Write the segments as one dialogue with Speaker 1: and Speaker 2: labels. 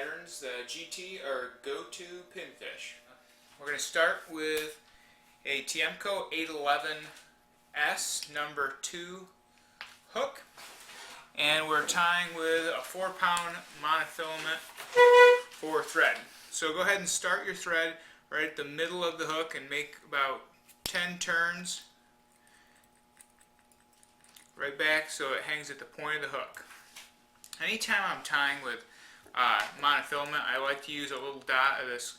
Speaker 1: patterns, the GT or go-to pinfish. We're going to start with a Tiemco 811S number 2 hook, and we're tying with a 4-pound monofilament 4 thread. So go ahead and start your thread right at the middle of the hook and make about 10 turns right back so it hangs at the point of the hook. Anytime I'm tying with monofilament, I like to use a little dot of this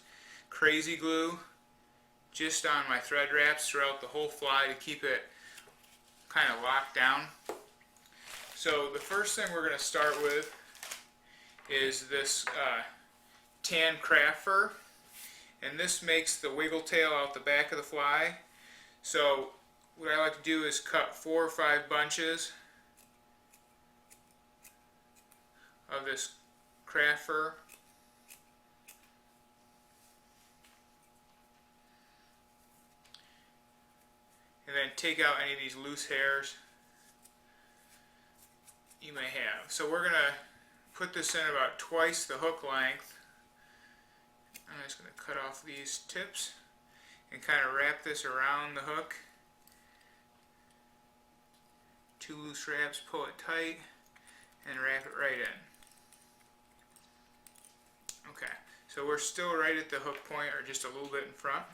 Speaker 1: crazy glue just on my thread wraps throughout the whole fly to keep it kind of locked down. So the first thing we're going to start with is this tan craft fur, and this makes the wiggle tail out the back of the fly. So what I like to do is cut 4 or 5 bunches of this craft fur. And then take out any of these loose hairs you may have. So we're going to put this in about twice the hook length. I'm just going to cut off these tips and kind of wrap this around the hook. 2 loose wraps, pull it tight, and wrap it right in. Okay, so we're still right at the hook point, or just a little bit in front.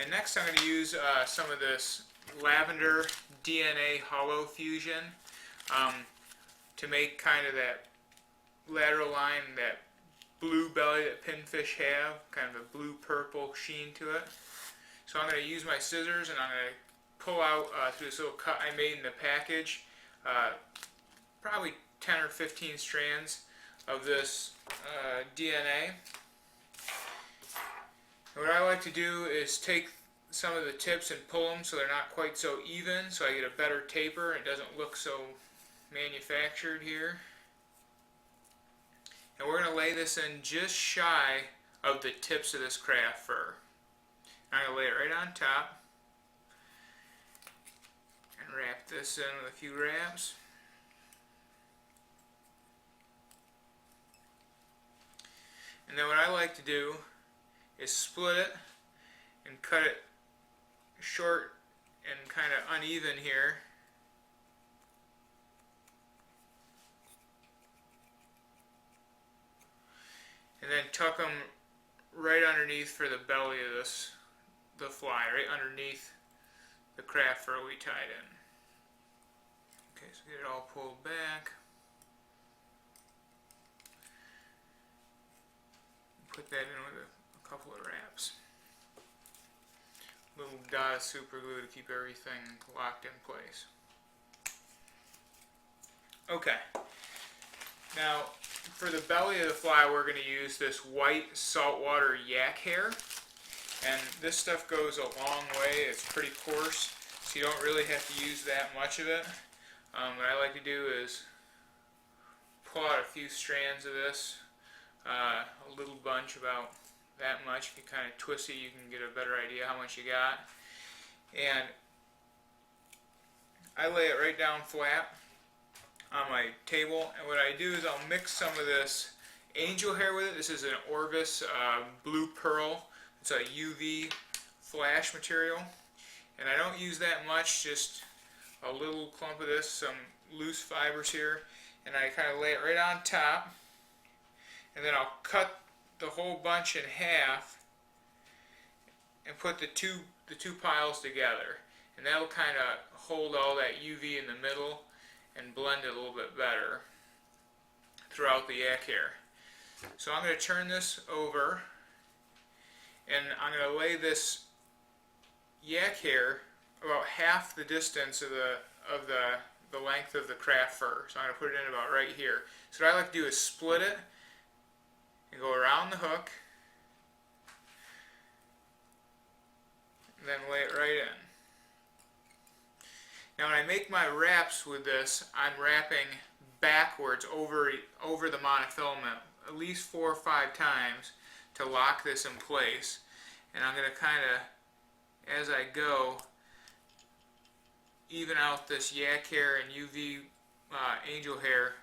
Speaker 1: And next I'm going to use some of this lavender DNA hollow fusion to make kind of that lateral line, that blue belly that pinfish have, kind of a blue-purple sheen to it. So I'm going to use my scissors and I'm going to pull out through this little cut I made in the package, probably 10 or 15 strands of this DNA. And what I like to do is take some of the tips and pull them so they're not quite so even, so I get a better taper and it doesn't look so manufactured here. And we're going to lay this in just shy of the tips of this craft fur. I'm going to lay it right on top and wrap this in with a few wraps. And then what I like to do is split it and cut it short and kind of uneven here. And then tuck them right underneath for the belly of the fly, right underneath the craft fur we tied in. Okay, so get it all pulled back. Put that in with a couple of wraps. A little dot of super glue to keep everything locked in place. Okay. Now, for the belly of the fly, we're going to use this white saltwater yak hair. And this stuff goes a long way. It's pretty coarse, so you don't really have to use that much of it. What I like to do is pull out a few strands of this, a little bunch, about that much. If you kind of twist it, you can get a better idea how much you got. And I lay it right down flat on my table, and what I do is I'll mix some of this angel hair with it. This is an Orvis blue pearl. It's a UV flash material, and I don't use that much, just a little clump of this, some loose fibers here, and I kind of lay it right on top, and then I'll cut the whole bunch in half and put the two piles together, and that'll kind of hold all that UV in the middle and blend it a little bit better throughout the yak hair. So I'm going to turn this over, and I'm going to lay this yak hair about half the distance of the length of the craft fur. So I'm going to put it in about right here. So what I like to do is split it and go around the hook and then lay it right in. Now when I make my wraps with this, I'm wrapping backwards over the monofilament at least 4 or 5 times to lock this in place. And I'm going to kind of, as I go, even out this yak hair and UV angel hair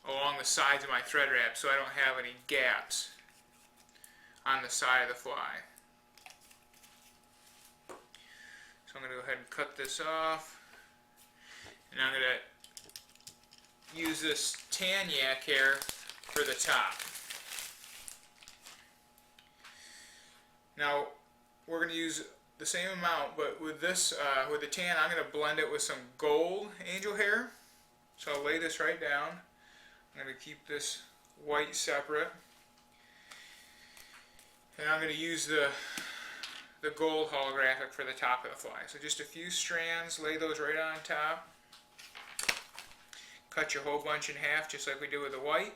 Speaker 1: along the sides of my thread wrap so I don't have any gaps on the side of the fly. So I'm going to go ahead and cut this off, and I'm going to use this tan yak hair for the top. Now we're going to use the same amount, but with this, with the tan, I'm going to blend it with some gold angel hair. So I'll lay this right down. I'm going to keep this white separate, and I'm going to use the gold holographic for the top of the fly. So just a few strands, lay those right on top. Cut your whole bunch in half just like we did with the white,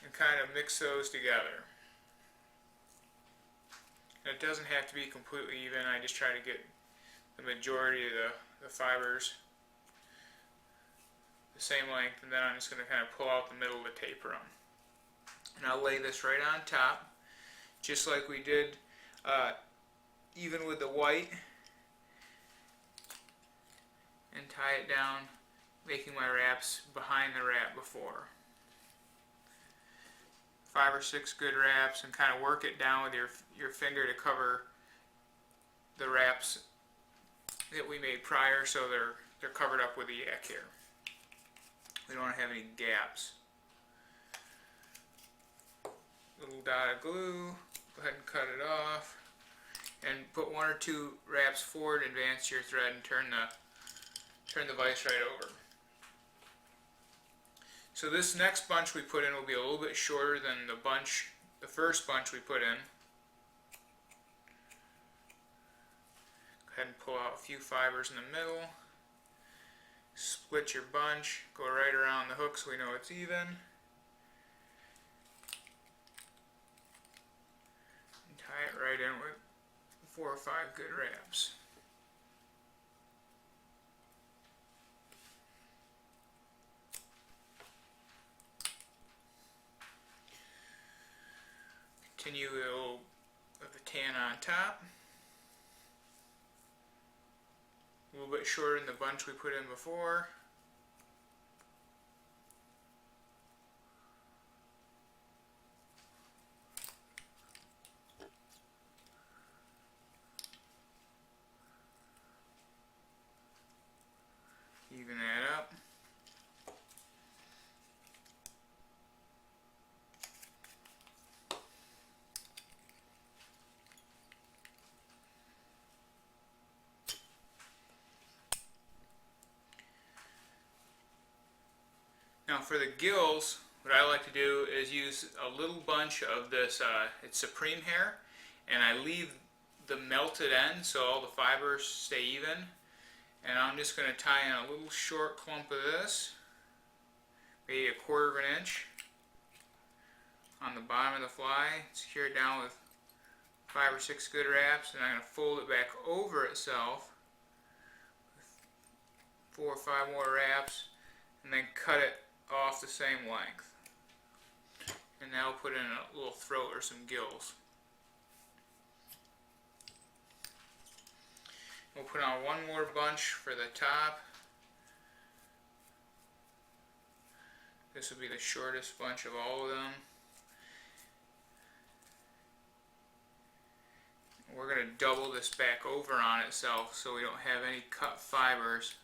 Speaker 1: and kind of mix those together. And it doesn't have to be completely even. I just try to get the majority of the fibers the same length, and then I'm just going to kind of pull out the middle to taper them. And I'll lay this right on top, just like we did even with the white, and tie it down, making my wraps behind the wrap before. 5 or 6 good wraps, and kind of work it down with your finger to cover the wraps that we made prior, so they're covered up with the yak hair. We don't want to have any gaps. Little dot of glue. Go ahead and cut it off, and put 1 or 2 wraps forward, advance your thread, and turn the vise right over. So this next bunch we put in will be a little bit shorter than the first bunch we put in. Go ahead and pull out a few fibers in the middle. Split your bunch, go right around the hook so we know it's even. And tie it right in with 4 or 5 good wraps. Continue with the tan on top. A little bit shorter than the bunch we put in before. Even that up. Now for the gills, what I like to do is use a little bunch of this, it's Supreme hair, and I leave the melted end so all the fibers stay even. And I'm just going to tie in a little short clump of this, maybe 1/4 of an inch, on the bottom of the fly. Secure it down with 5 or 6 good wraps, and I'm going to fold it back over itself with 4 or 5 more wraps, and then cut it off the same length. And now put in a little throat or some gills. We'll put on 1 more bunch for the top. This will be the shortest bunch of all of them. We're going to double this back over on itself so we don't have any cut fibers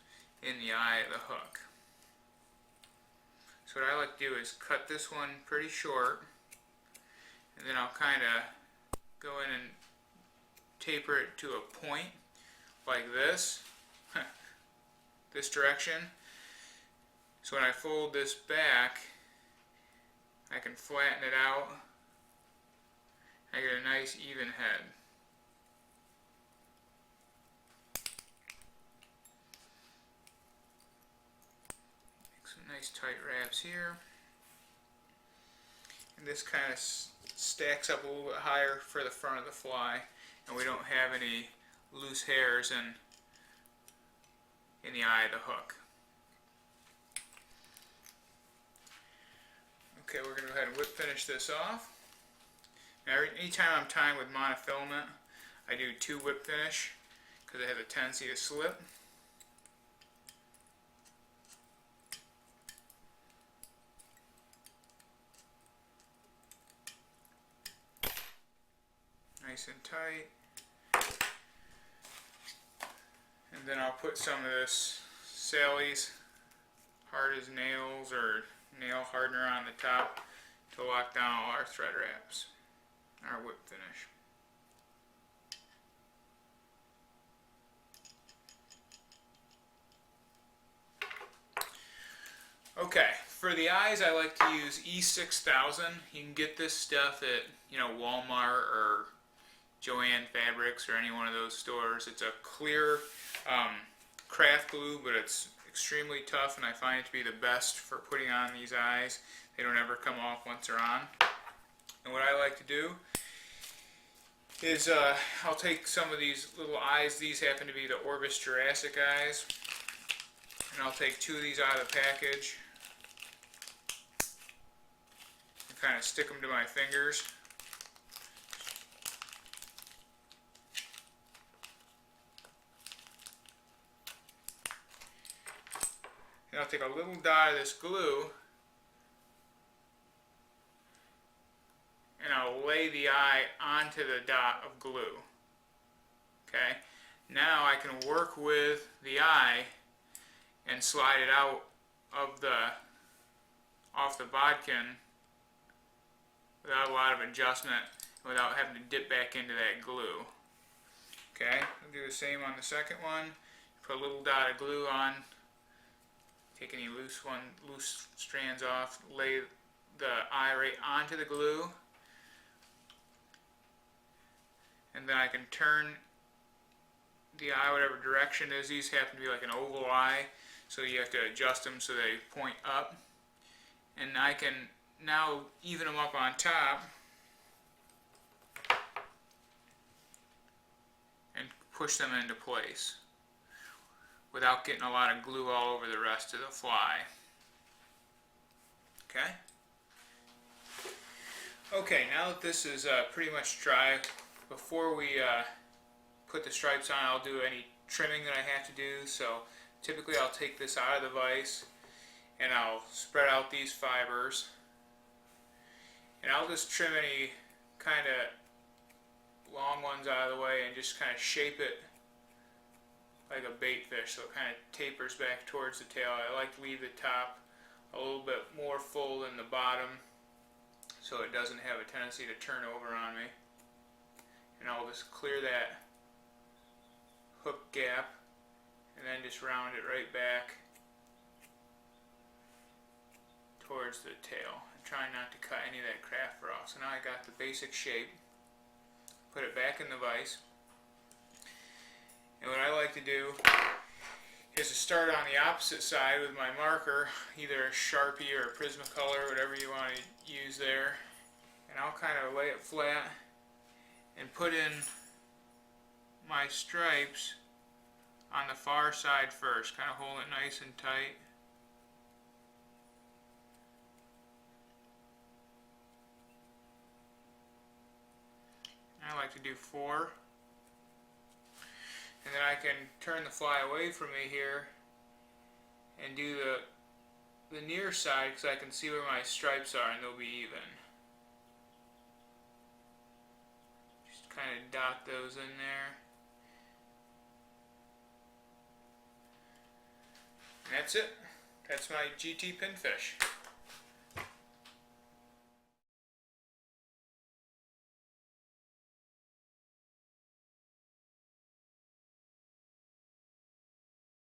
Speaker 1: in the eye of the hook. So what I like to do is cut this one pretty short, and then I'll kind of go in and taper it to a point like this, this direction. So when I fold this back, I can flatten it out. I get a nice even head. Make some nice tight wraps here. And this kind of stacks up a little bit higher for the front of the fly, and we don't have any loose hairs in the eye of the hook. Okay, we're going to go ahead and whip finish this off. Now, anytime I'm tying with monofilament, I do 2 whip finish because they have a tendency to slip. nice and tight. And then I'll put some of this Sally's hard as nails or nail hardener on the top to lock down all our thread wraps, our whip finish. Okay, for the eyes I like to use E6000. You can get this stuff at, you know, Walmart or Joann Fabrics or any one of those stores. It's a clear craft glue, but it's extremely tough, and I find it to be the best for putting on these eyes. They don't ever come off once they're on. And what I like to do is I'll take some of these little eyes. These happen to be the Orbis Jurassic eyes. And I'll take 2 of these out of the package and kind of stick them to my fingers. And I'll take a little dot of this glue and I'll lay the eye onto the dot of glue. Okay, now I can work with the eye and slide it out of off the bodkin without a lot of adjustment, without having to dip back into that glue. Okay, I'll do the same on the second one. Put a little dot of glue on, take any loose strands off, lay the eye right onto the glue, and then I can turn the eye whatever direction it is. These happen to be like an oval eye, so you have to adjust them so they point up. And I can now even them up on top and push them into place without getting a lot of glue all over the rest of the fly. Okay? Okay, now that this is pretty much dry, before we put the stripes on, I'll do any trimming that I have to do. So typically I'll take this out of the vise and I'll spread out these fibers, and I'll just trim any kind of long ones out of the way and just kind of shape it like a bait fish, so it kind of tapers back towards the tail. I like to leave the top a little bit more full than the bottom so it doesn't have a tendency to turn over on me. And I'll just clear that hook gap and then just round it right back towards the tail. I'm trying not to cut any of that craft fur off. So now I got the basic shape. Put it back in the vise. And what I like to do is to start on the opposite side with my marker, either a Sharpie or a Prismacolor, whatever you want to use there. And I'll kind of lay it flat and put in my stripes on the far side first, kind of hold it nice and tight. I like to do 4. And then I can turn the fly away from me here and do the near side, because I can see where my stripes are and they'll be even. Just kind of dot those in there. And that's it. That's my GT pinfish.